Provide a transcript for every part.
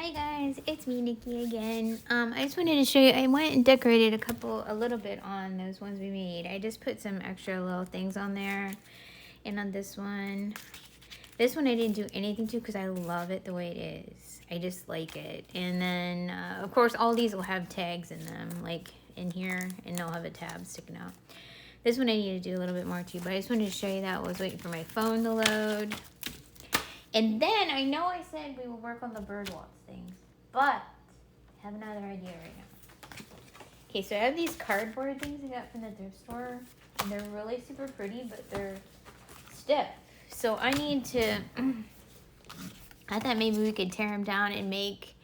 Hi guys, it's me, Nikki again. I just wanted to show you, I went and decorated a little bit on those ones we made. I just put some extra little things on there. And on this one I didn't do anything to because I love it the way it is. I just like it. And then, of course, all these will have tags in them, like in here, and they'll have a tab sticking out. This one I need to do a little bit more too, but I just wanted to show you that. I was waiting for my phone to load. And then, I know I said we will work on the bird waltz things, but I have another idea right now. Okay, so I have these cardboard things I got from the thrift store, and they're really super pretty, but they're stiff. So I need to, I thought maybe we could tear them down and make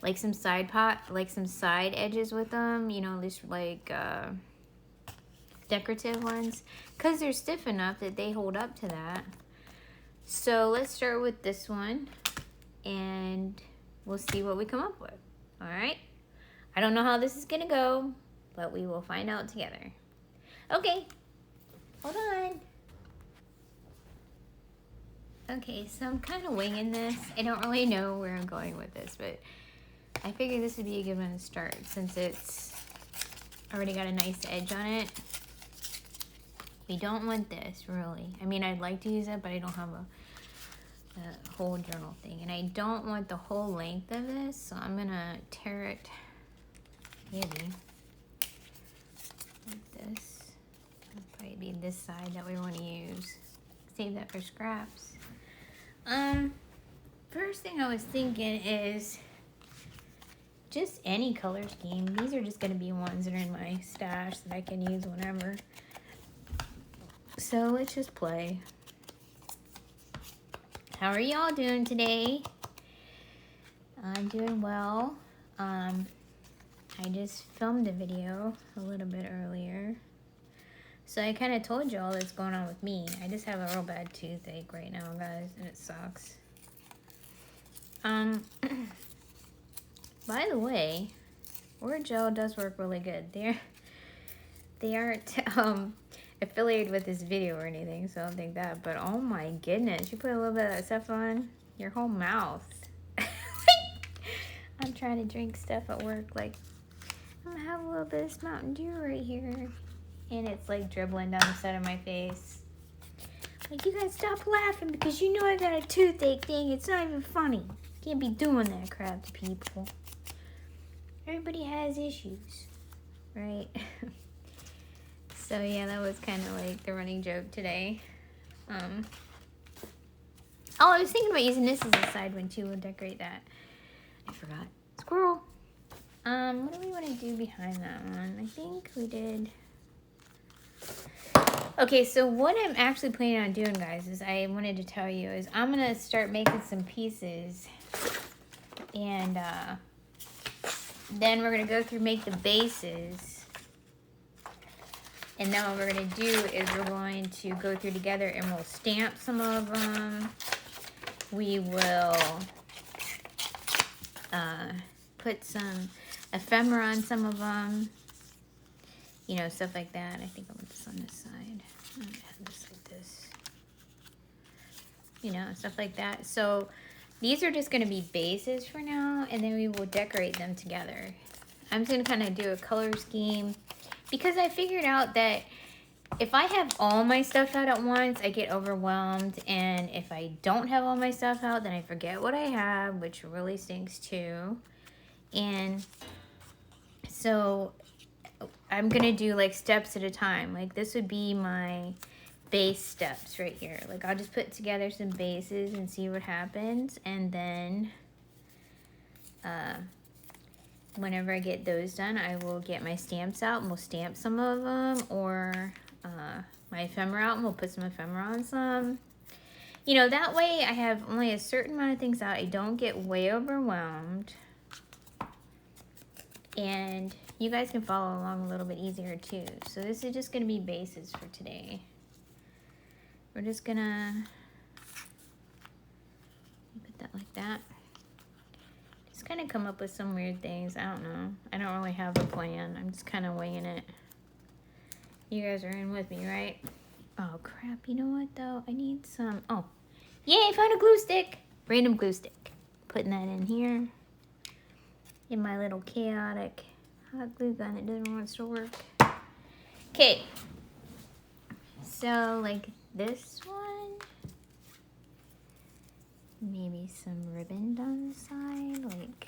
like some side edges with them, you know, just like decorative ones, because they're stiff enough that they hold up to that. So let's start with this one and we'll see what we come up with. All right. I don't know how this is gonna go, but we will find out together. Okay, hold on. Okay, so I'm kind of winging this. I don't really know where I'm going with this, but I figured this would be a good one to start since it's already got a nice edge on it. We don't want this, really. I mean, I'd like to use it, but I don't have a whole journal thing. And I don't want the whole length of this, so I'm gonna tear it, maybe, like this. It'll probably be this side that we want to use. Save that for scraps. First thing I was thinking is just any color scheme. These are just gonna be ones that are in my stash that I can use whenever. So let's just play. How are y'all doing today? I'm doing well. I just filmed a video a little bit earlier. So I kind of told you all that's going on with me. I just have a real bad toothache right now, guys, and it sucks. By the way, Word Gel does work really good. They aren't affiliated with this video or anything, so I don't think that. But oh my goodness, you put a little bit of that stuff on your whole mouth. I'm trying to drink stuff at work, like I'm gonna have a little bit of Mountain Dew right here, and it's like dribbling down the side of my face. Like, you guys stop laughing because you know I got a toothache thing. It's not even funny. Can't be doing that crap to people. Everybody has issues, right? So yeah, that was kind of like the running joke today. Oh, I was thinking about using this as a side one too. We'll decorate that. I forgot. Squirrel. What do we want to do behind that one? I think we did. Okay, so what I'm actually planning on doing, guys, is I wanted to tell you is I'm gonna start making some pieces, and then we're gonna go through make the bases. And then what we're going to do is we're going to go through together and we'll stamp some of them. We will put some ephemera on some of them. You know, stuff like that. I think I'll put this on this side. I'm going to have this like this. You know, stuff like that. So these are just going to be bases for now. And then we will decorate them together. I'm just going to kind of do a color scheme. Because I figured out that if I have all my stuff out at once, I get overwhelmed. And if I don't have all my stuff out, then I forget what I have, which really stinks too. And so I'm going to do like steps at a time. Like this would be my base steps right here. Like I'll just put together some bases and see what happens. And then whenever I get those done, I will get my stamps out and we'll stamp some of them, or my ephemera out and we'll put some ephemera on some. You know, that way I have only a certain amount of things out. I don't get way overwhelmed. And you guys can follow along a little bit easier too. So this is just going to be bases for today. We're just going to put that like that. Kind of come up with some weird things. I don't know. I don't really have a plan. I'm just kind of winging it. You guys are in with me, right? Oh crap, you know what though? I need some, oh, yay, I found a glue stick. Random glue stick. Putting that in here. in my little chaotic hot glue gun that doesn't want to work. Okay, so like this one, maybe some ribbon down the side, like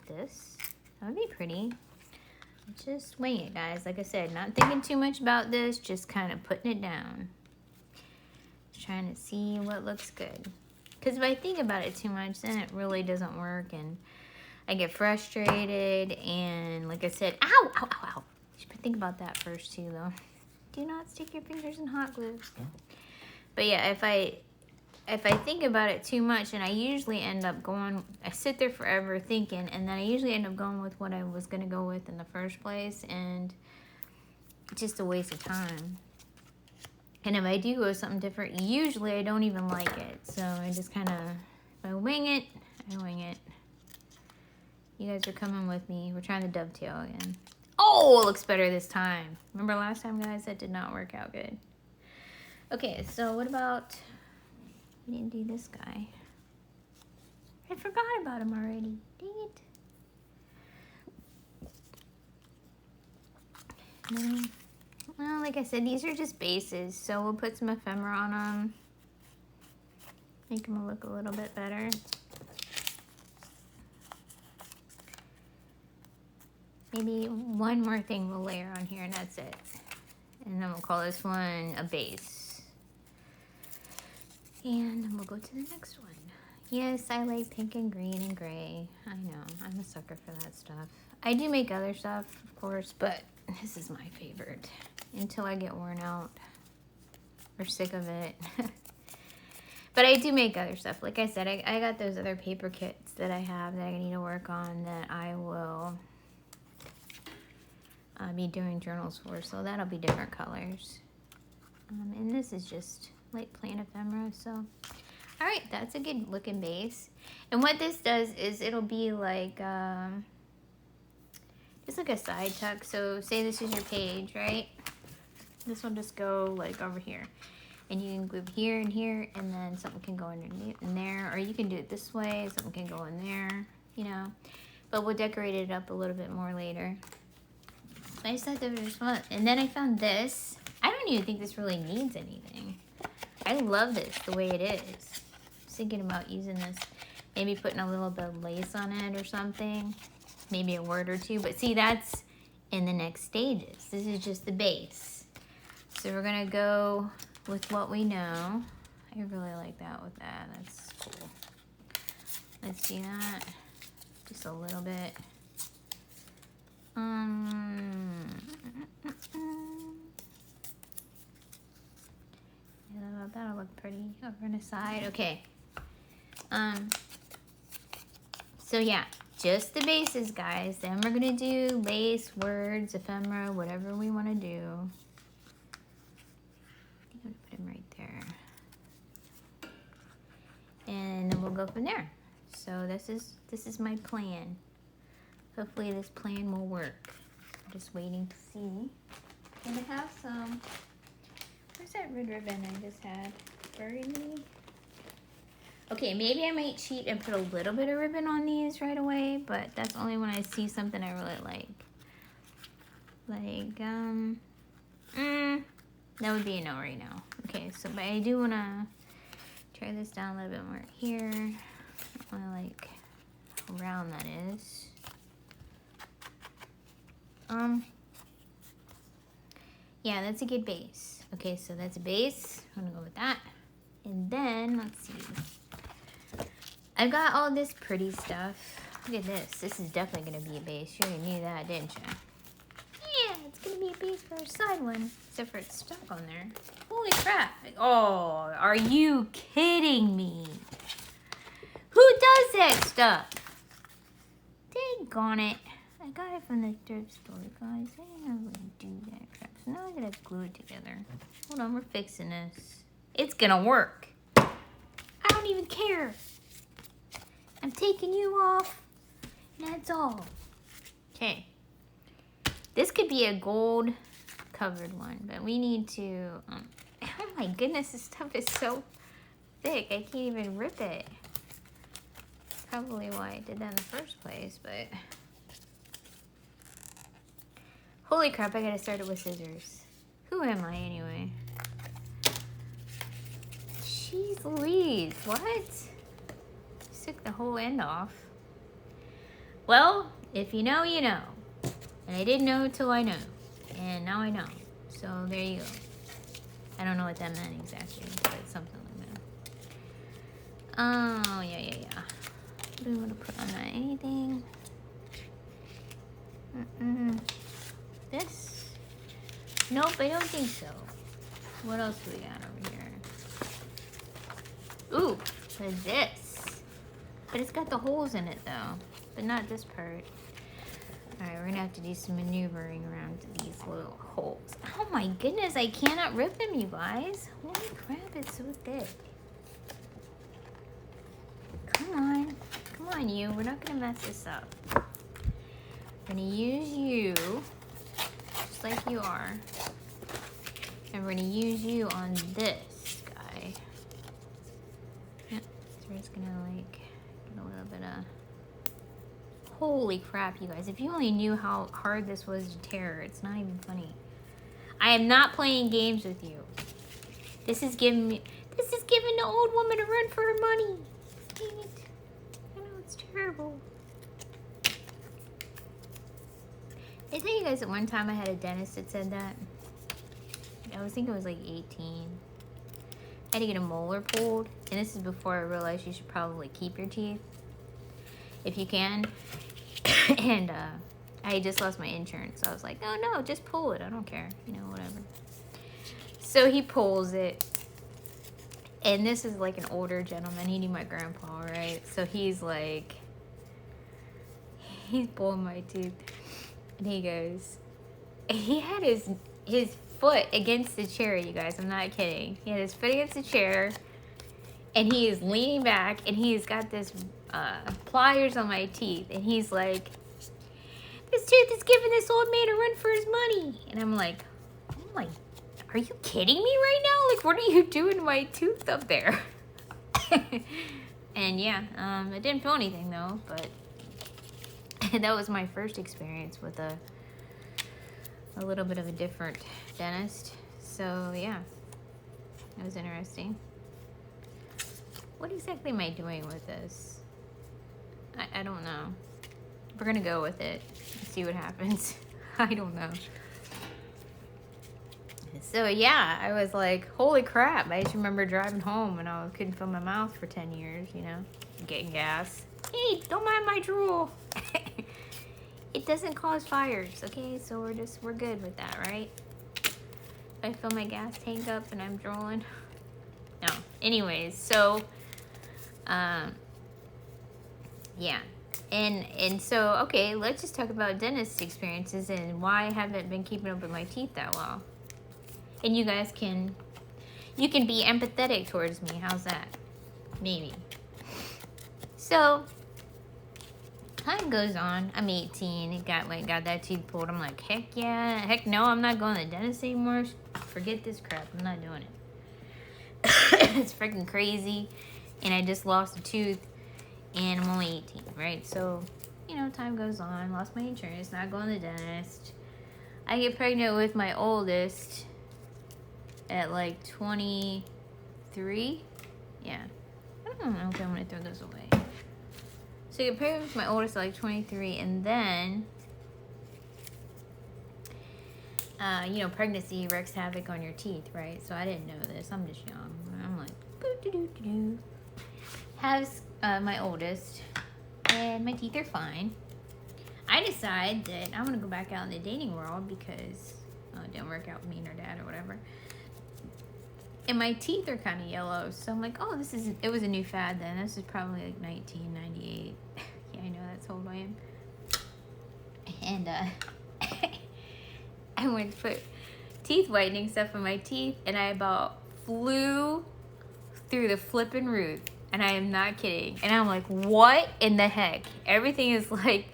this. That would be pretty. Just wing it, guys. Like I said, not thinking too much about this, just kind of putting it down. Just trying to see what looks good. Because if I think about it too much, then it really doesn't work, and I get frustrated, and like I said, ow, ow, ow, ow. You should think about that first too, though. Do not stick your fingers in hot glue. But yeah, if I think about it too much, and I usually end up going, I sit there forever thinking, and then I usually end up going with what I was going to go with in the first place, and it's just a waste of time. And if I do go with something different, usually I don't even like it. So I just kind of, if I wing it, I wing it. You guys are coming with me. We're trying to dovetail again. Oh, it looks better this time. Remember last time, guys? That did not work out good. Okay, so what about, we didn't do this guy. I forgot about him already. Dang it. No. Well, like I said, these are just bases, so we'll put some ephemera on them. Make them look a little bit better. Maybe one more thing we'll layer on here, and that's it. And then we'll call this one a base. And then we'll go to the next one. Yes, I like pink and green and gray. I know, I'm a sucker for that stuff. I do make other stuff, of course, but this is my favorite. Until I get worn out or sick of it. But I do make other stuff. Like I said, I got those other paper kits that I have that I need to work on that I will be doing journals for. So that'll be different colors. And this is just like plain ephemera. So, all right, that's a good looking base. And what this does is it'll be like, just like a side tuck. So say this is your page, right? This will just go like over here, and you can glue here and here, and then something can go underneath in there, or you can do it this way, something can go in there, you know, but we'll decorate it up a little bit more later. I just thought that was fun. And then I found this. I don't even think this really needs anything. I love this the way it is. I was thinking about using this, maybe putting a little bit of lace on it or something, maybe a word or two, but see, that's in the next stages. This is just the base. So we're gonna go with what we know. I really like that with that. That's cool. Let's see that. Just a little bit. Yeah, that'll look pretty over on the side. Okay. So yeah, just the bases, guys. Then we're gonna do lace, words, ephemera, whatever we want to do. I'm gonna put him right there, and then we'll go from there. So this is my plan. Hopefully this plan will work. I'm just waiting to see. And I have some. Where's that red ribbon I just had? Burgundy. Okay, maybe I might cheat and put a little bit of ribbon on these right away, but that's only when I see something I really like. Like, that would be a no right now. Okay, so, but I do want to try this down a little bit more here. I want to like how round that is. Yeah, that's a good base. Okay, so that's a base. I'm gonna go with that. And then, let's see. I've got all this pretty stuff. Look at this. This is definitely gonna be a base. You already knew that, didn't you? Yeah, it's gonna be a base for a side one. Except for it's stuck on there. Holy crap. Oh, are you kidding me? Who does that stuff? Daggone it. I got it from the thrift store, guys. I didn't know we could do that crap. So now I gotta glue it together. Hold on, we're fixing this. It's gonna work. I don't even care. I'm taking you off. That's all. Okay. This could be a gold covered one, but we need to, oh my goodness, this stuff is so thick. I can't even rip it. probably why I did that in the first place, but... Holy crap, I gotta start it with scissors. Who am I anyway? Jeez Louise, what? Just took the whole end off. Well, if you know, you know. And I didn't know till I know. And now I know. So there you go. I don't know what that meant exactly, but something like that. Oh, yeah. What do we want to put on that? Anything? This? Nope, I don't think so. What else do we got over here? Ooh, what is this? But it's got the holes in it though, but not this part. Alright, we're gonna have to do some maneuvering around these little holes. Oh my goodness, I cannot rip them, you guys. Holy crap, it's so thick. Come on you, we're not gonna mess this up. We're gonna use you, just like you are. And we're gonna use you on this guy. Yep, so we're just gonna like get a little bit of... Holy crap, you guys. If you only knew how hard this was to tear, it's not even funny. I am not playing games with you. This is giving the old woman a run for her money. Dang it. I know, it's terrible. I tell you guys that one time I had a dentist that said that. I think it was like 18. I had to get a molar pulled, and this is before I realized you should probably keep your teeth if you can. And I had just lost my insurance, so I was like, oh no, just pull it, I don't care, you know, whatever. So he pulls it, and this is like an older gentleman. He knew my grandpa, right? So he's like, he's pulling my tooth, and he goes, he had his foot against the chair, you guys, I'm not kidding. He had his foot against the chair, and he is leaning back, and he's got this pliers on my teeth, and he's like, this tooth is giving this old man a run for his money. And I'm like, oh my, are you kidding me right now? Like, what are you doing to my tooth up there? And yeah, it didn't feel anything though, but that was my first experience with a little bit of a different dentist. So yeah, that was interesting. What exactly am I doing with this? I don't know. We're gonna go with it and see what happens. I don't know. So yeah, I was like, holy crap. I just remember driving home and I couldn't feel my mouth for 10 years, you know, getting gas. Hey, don't mind my drool. It doesn't cause fires, okay? So we're good with that, right? If I fill my gas tank up and I'm drooling. No. Anyways, so yeah. And so, okay, let's just talk about dentist experiences and why I haven't been keeping up with my teeth that well. And you guys you can be empathetic towards me. How's that? Maybe. So, time goes on. I'm 18. Got that tooth pulled. I'm like, heck yeah. Heck no, I'm not going to the dentist anymore. Forget this crap. I'm not doing it. It's freaking crazy. And I just lost a tooth. And I'm only 18, right? So, you know, time goes on. Lost my insurance. Not going to the dentist. I get pregnant with my oldest at like 23. Yeah. I don't know if I'm going to throw this away. So I get pregnant with my oldest at like 23. And then, you know, pregnancy wreaks havoc on your teeth, right? So I didn't know this. I'm just young. I'm like, boo-doo-doo-doo-doo. Has my oldest, and my teeth are fine. I decide that I'm gonna go back out in the dating world because it didn't work out with me and her dad or whatever. And my teeth are kind of yellow, so I'm like, oh, it was a new fad then. This is probably like 1998. Yeah, I know, that's how old I am. And I went to put teeth whitening stuff in my teeth, and I about flew through the flipping roof. And I am not kidding. And I'm like, what in the heck? Everything is like,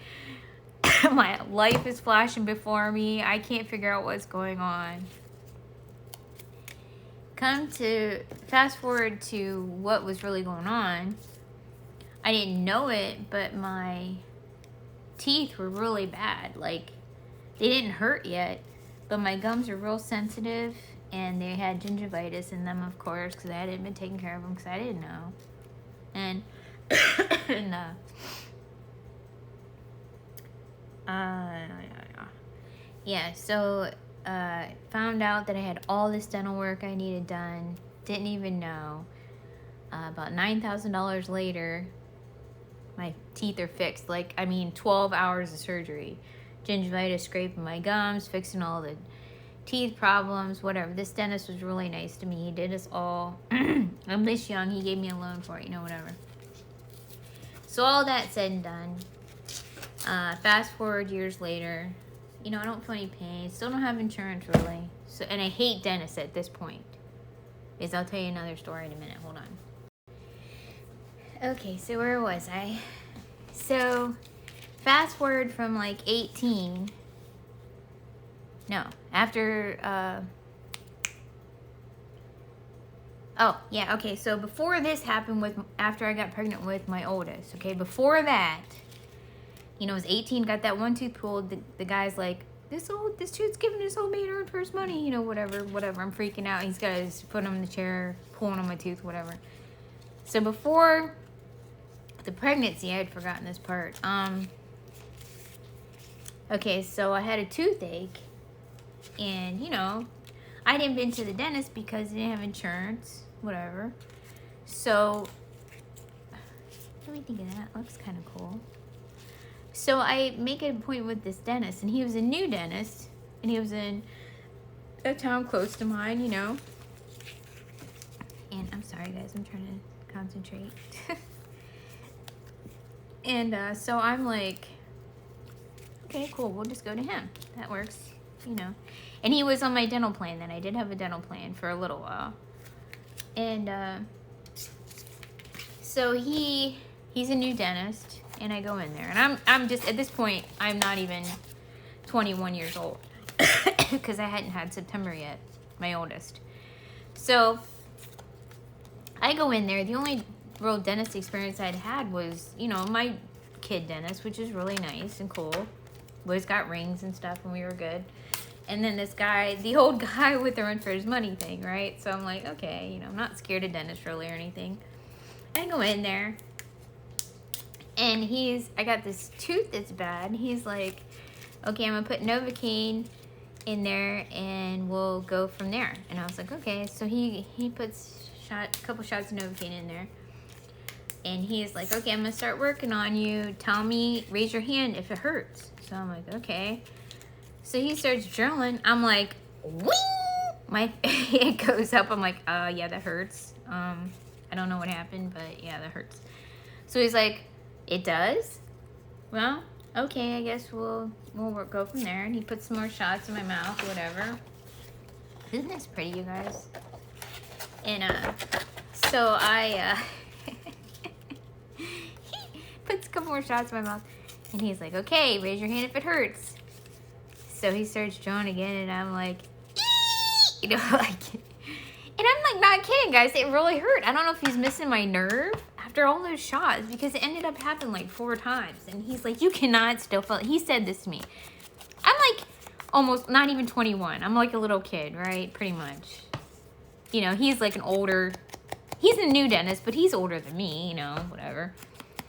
my life is flashing before me. I can't figure out what's going on. Fast forward to what was really going on. I didn't know it, but my teeth were really bad. Like, they didn't hurt yet, but my gums are real sensitive, and they had gingivitis in them, of course, because I hadn't been taking care of them because I didn't know. And, and yeah, so found out that I had all this dental work I needed done. Didn't even know. About $9,000 later, my teeth are fixed. Like, I mean, 12 hours of surgery. Gingivitis, scraping my gums, fixing all the teeth problems, whatever. This dentist was really nice to me. He did us all. I'm this young. He gave me a loan for it, whatever. So all that said and done, fast forward years later, I don't feel any pain. Still don't have insurance, really. So, and I hate dentists at this point. I'll tell you another story in a minute. Hold on. Okay, so where was I? So, fast forward from like 18. No, after, oh, yeah, okay, so before this happened after I got pregnant with my oldest, okay, before that, I was 18, got that one tooth pulled, the guy's like, this tooth's giving this old man earned for his money, whatever, I'm freaking out, he's got his foot on the chair, pulling on my tooth, whatever. So before the pregnancy, I had forgotten this part, okay, so I had a toothache, and, I didn't been to the dentist because I didn't have insurance, whatever. So, let me think of that. Looks kind of cool. So I make an appointment with this dentist, and he was a new dentist, and he was in a town close to mine, And I'm sorry, guys. I'm trying to concentrate. And so I'm like, okay, cool. We'll just go to him. That works, And he was on my dental plan then. I did have a dental plan for a little while. And so he's a new dentist, and I go in there. And I'm just, at this point, I'm not even 21 years old because I hadn't had September yet, my oldest. So I go in there. The only real dentist experience I'd had was, my kid dentist, which is really nice and cool. Boys got rings and stuff, and we were good. And then this guy, the old guy with the run for his money thing, right? So I'm like, okay, I'm not scared of dentists really or anything. I go in there, and I got this tooth that's bad. He's like, okay, I'm going to put Novocaine in there, and we'll go from there. And I was like, okay. So he puts a couple shots of Novocaine in there. And he's like, okay, I'm going to start working on you. Tell me, raise your hand if it hurts. So I'm like, okay. So he starts drilling. I'm like, wing! My it goes up. I'm like, yeah, that hurts. I don't know what happened, but yeah, that hurts. So he's like, it does? Well, okay, I guess we'll go from there. And he puts some more shots in my mouth, whatever. Isn't this pretty, you guys? And so I he puts a couple more shots in my mouth, and he's like, okay, raise your hand if it hurts. So he starts drawing again, and I'm like, like, and I'm like, not kidding, guys. It really hurt. I don't know if he's missing my nerve after all those shots, because it ended up happening like 4 times. And he's like, you cannot still feel it. He said this to me. I'm like almost not even 21. I'm like a little kid, right? Pretty much. He's like he's a new dentist, but he's older than me, whatever.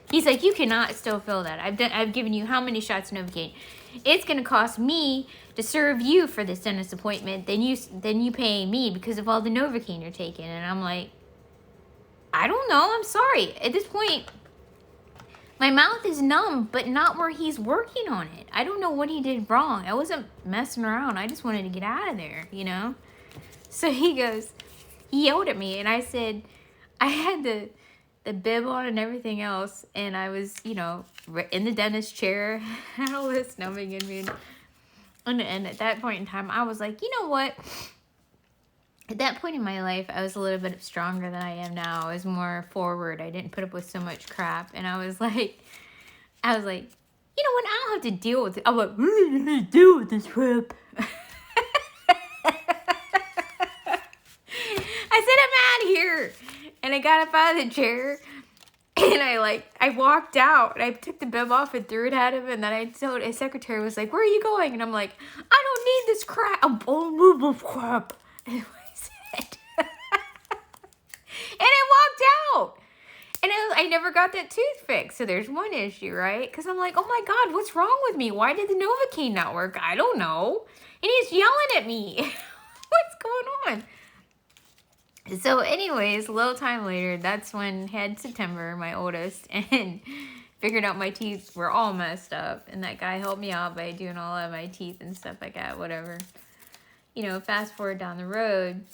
He's like, you cannot still feel that. I've given you how many shots of Novocaine? It's going to cost me to serve you for this dentist appointment than you paying me because of all the Novocaine you're taking. And I'm like, I don't know. I'm sorry. At this point, my mouth is numb, but not where he's working on it. I don't know what he did wrong. I wasn't messing around. I just wanted to get out of there, So he yelled at me, and I said, I had the bib on and everything else, and I was, in the dentist chair, had all this numbing in me, and at that point in time, I was like, you know what? At that point in my life, I was a little bit stronger than I am now. I was more forward. I didn't put up with so much crap, and I was like, you know what? I don't have to deal with it. I'm like, what are you gonna deal with this crap? I said, I'm out of here. And I got up out of the chair, And I walked out and I took the bib off and threw it at him. And then I told his secretary was like, where are you going? And I'm like, I don't need this crap. Crap. And I said, and I walked out. And I never got that tooth fixed. So there's one issue, right? Because I'm like, oh my God, what's wrong with me? Why did the Novocaine not work? I don't know. And he's yelling at me. What's going on? So anyways, a little time later, that's when had September, my oldest, and figured out my teeth were all messed up. And that guy helped me out by doing all of my teeth and stuff like that, whatever. You know, fast forward down the road,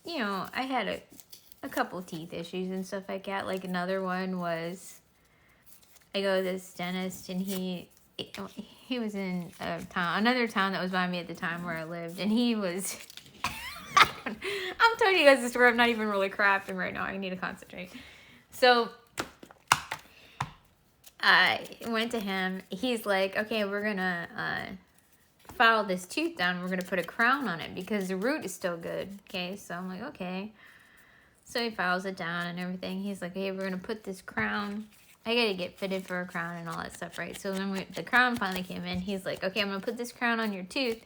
you know, I had a couple teeth issues and stuff like that. Like another one was, I go to this dentist and he was in another town that was by me at the time where I lived. And he was... I'm telling you guys this story. I'm not even really crafting right now. I need to concentrate. So I went to him. He's like, okay, we're going to file this tooth down. We're going to put a crown on it because the root is still good. Okay, so I'm like, okay. So he files it down and everything. He's like, hey, we're going to put this crown. I got to get fitted for a crown and all that stuff, right? So then the crown finally came in. He's like, okay, I'm going to put this crown on your tooth.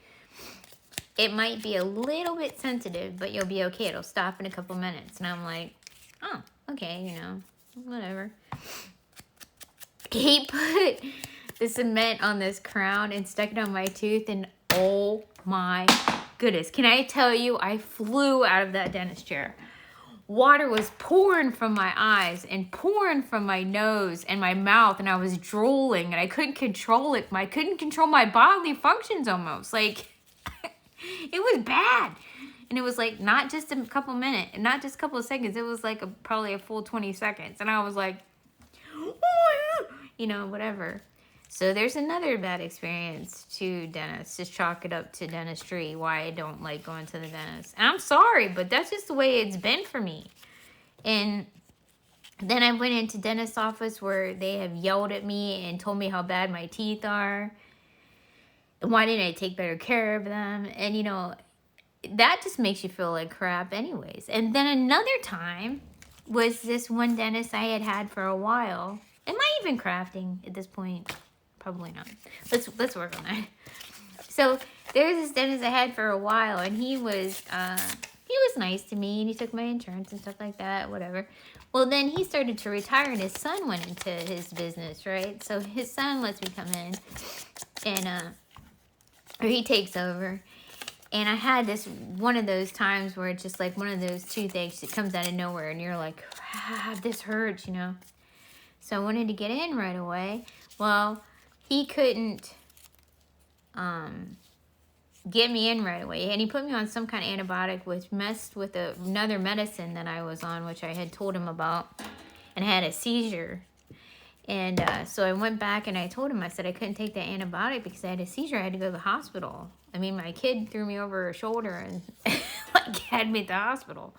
It might be a little bit sensitive, but you'll be okay. It'll stop in a couple minutes. And I'm like, oh, okay, you know, whatever. He put the cement on this crown and stuck it on my tooth. And oh my goodness. Can I tell you, I flew out of that dentist chair. Water was pouring from my eyes and pouring from my nose and my mouth. And I was drooling and I couldn't control it. I couldn't control my bodily functions almost. Like... It was bad. And it was like not just a couple minutes, not just a couple of seconds. It was like probably a full 20 seconds. And I was like, you know, whatever. So there's another bad experience to dentists. Just chalk it up to dentistry, why I don't like going to the dentist. And I'm sorry, but that's just the way it's been for me. And then I went into dentist's office where they have yelled at me and told me how bad my teeth are. Why didn't I take better care of them? And, you know, that just makes you feel like crap anyways. And then another time was this one dentist I had for a while. Am I even crafting at this point? Probably not. Let's work on that. So there's this dentist I had for a while, and he was nice to me, and he took my insurance and stuff like that, whatever. Well, then he started to retire, and his son went into his business, right? So his son lets me come in, and or he takes over. And I had one of those times where it's just like one of those toothaches that comes out of nowhere and you're like, this hurts, you know. So I wanted to get in right away. Well, he couldn't get me in right away. And he put me on some kind of antibiotic which messed with another medicine that I was on, which I had told him about, and I had a seizure. And so I went back and I told him, I said I couldn't take that antibiotic because I had a seizure. I had to go to the hospital. I mean, my kid threw me over her shoulder and like had me at the hospital.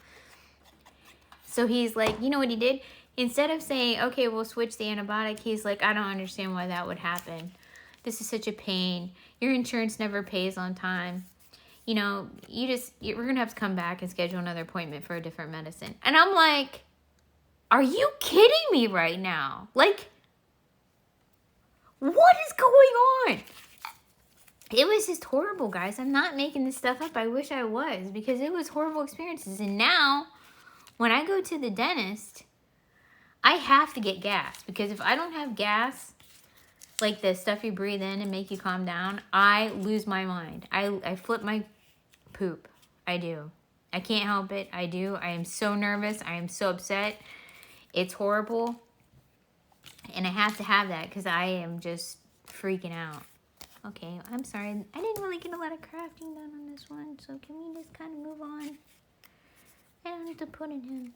So he's like, you know what he did? Instead of saying, okay, we'll switch the antibiotic, he's like, I don't understand why that would happen. This is such a pain. Your insurance never pays on time. You know, we're going to have to come back and schedule another appointment for a different medicine. And I'm like, are you kidding me right now? Like, what is going on? It was just horrible, guys. I'm not making this stuff up. I wish I was, because it was horrible experiences. And now, when I go to the dentist, I have to get gas. Because if I don't have gas, like the stuff you breathe in and make you calm down, I lose my mind. I flip my poop. I do. I can't help it. I do. I am so nervous. I am so upset. It's horrible. And I have to have that because I am just freaking out. Okay, I'm sorry. I didn't really get a lot of crafting done on this one. So can we just kind of move on? I don't have to put it in.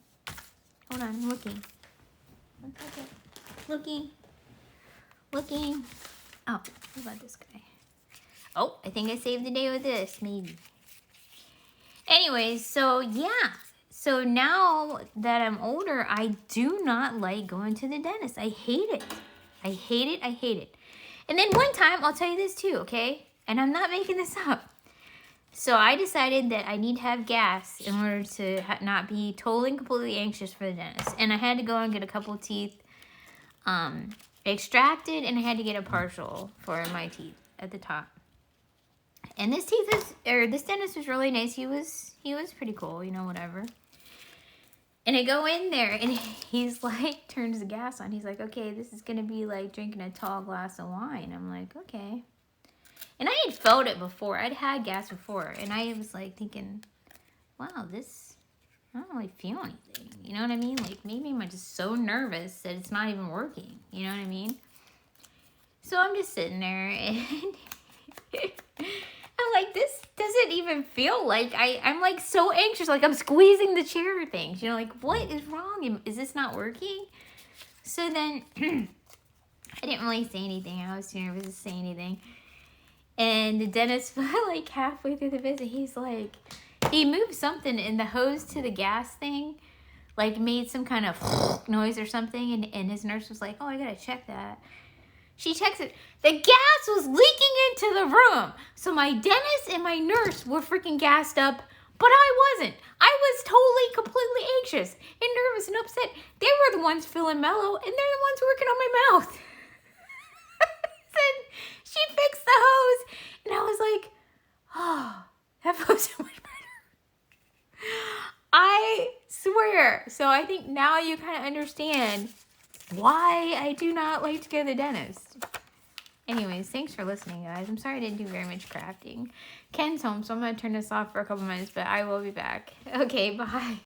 Hold on, I'm looking. Looking. Oh, what about this guy? Oh, I think I saved the day with this, maybe. Anyways, so yeah. So now that I'm older, I do not like going to the dentist. I hate it. I hate it. And then one time, I'll tell you this too, okay? And I'm not making this up. So I decided that I need to have gas in order to not be totally and completely anxious for the dentist. And I had to go and get a couple of teeth extracted, and I had to get a partial for my teeth at the top. And this dentist was really nice. He was pretty cool, you know, whatever. And I go in there, and he's like, turns the gas on. He's like, okay, this is gonna be like drinking a tall glass of wine. I'm like, okay. And I had felt it before. I'd had gas before, and I was like thinking, wow, this, I don't really feel anything. You know what I mean? Like, maybe I'm just so nervous that it's not even working. You know what I mean? So I'm just sitting there, and I'm like, this doesn't even feel like, I'm like so anxious. Like, I'm squeezing the chair things. You know, like, what is wrong? Is this not working? So then, I didn't really say anything. I was too nervous to say anything. And the dentist, like, halfway through the visit, he's like, he moved something in the hose to the gas thing, like made some kind of noise or something, and his nurse was like, oh, I gotta check that. She checks it. The gas was leaking into the room. So my dentist and my nurse were freaking gassed up, but I wasn't. I was totally, completely anxious and nervous and upset. They were the ones feeling mellow, and they're the ones working on my mouth. And she fixed the hose, and I was like, oh, that feels so much better. I swear. So I think now you kind of understand why I do not like to go to the dentist. Anyways, thanks for listening, guys. I'm sorry I didn't do very much crafting. Ken's home, so I'm going to turn this off for a couple minutes, but I will be back. Okay, bye.